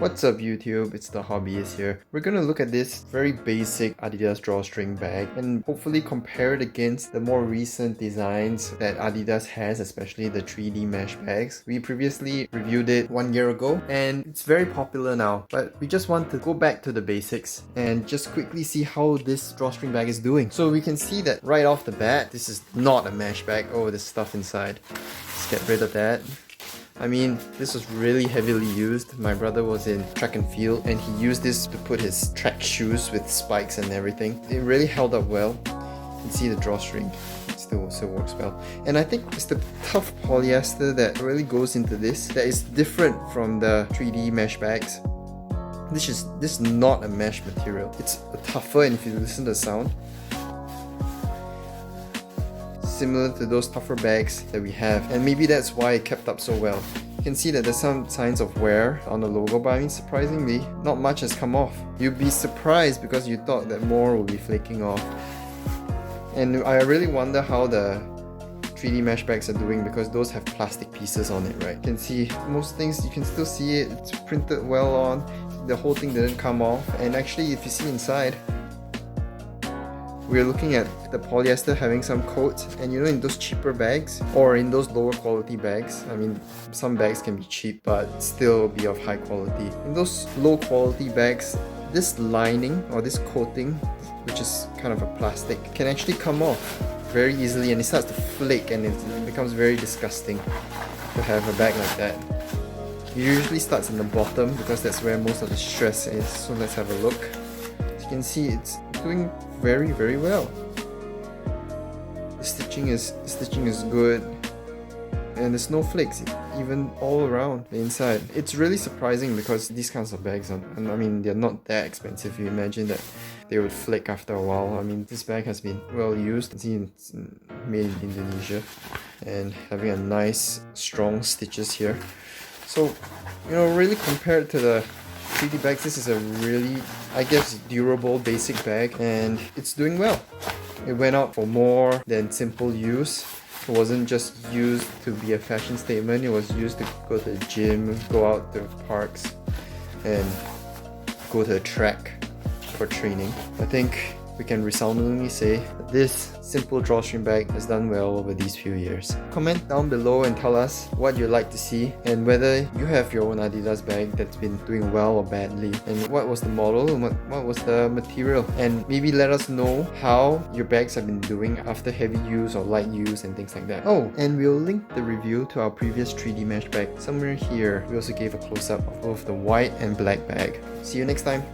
What's up YouTube, it's the Hobbyist here. We're gonna look at this very basic Adidas Drawstring bag and hopefully compare it against the more recent designs that Adidas has, especially the 3D mesh bags. We previously reviewed it 1 year ago and it's very popular now, but we just want to go back to the basics and just quickly see how this drawstring bag is doing. So we can see that right off the bat, this is not a mesh bag. Oh, there's stuff inside. Let's get rid of that. I mean, this was really heavily used. My brother was in track and field and he used this to put his track shoes with spikes and everything. It really held up well. You can see the drawstring still works well. And I think it's the tough polyester that really goes into this that is different from the 3D mesh bags. This is not a mesh material. It's tougher, and if you listen to the sound, similar to those tougher bags that we have, and maybe that's why it kept up so well. You can see that there's some signs of wear on the logo, but I mean, surprisingly, not much has come off. You'd be surprised because you thought that more will be flaking off. And I really wonder how the 3D mesh bags are doing, because those have plastic pieces on it, right? You can see most things, you can still see it, it's printed well on, the whole thing didn't come off. And actually, if you see inside, we're looking at the polyester having some coat, and you know, in those cheaper bags or in those lower quality bags, I mean, some bags can be cheap but still be of high quality. In those low quality bags, this lining or this coating, which is kind of a plastic, can actually come off very easily, and it starts to flake and it becomes very disgusting to have a bag like that. It usually starts in the bottom because that's where most of the stress is, so let's have a look. As you can see, it's doing very well. The stitching is good, and there's no flakes even all around the inside. It's really surprising because these kinds of bags are, I mean, they're not that expensive. You imagine that they would flake after a while. I mean, this bag has been well used. You see, it's made in Indonesia and having a nice strong stitches here. So, you know, really compared to the 3D bags, this is a really, I guess, durable basic bag, and it's doing well. It went out for more than simple use. It wasn't just used to be a fashion statement, it was used to go to the gym, go out to parks, and go to a track for training. I think we can resoundingly say that this simple drawstring bag has done well over these few years. Comment down below and tell us what you'd like to see, and whether you have your own Adidas bag that's been doing well or badly, and what was the model and what was the material, and maybe let us know how your bags have been doing after heavy use or light use and things like that. Oh, and we'll link the review to our previous 3D mesh bag somewhere here. We also gave a close-up of both the white and black bag. See you next time.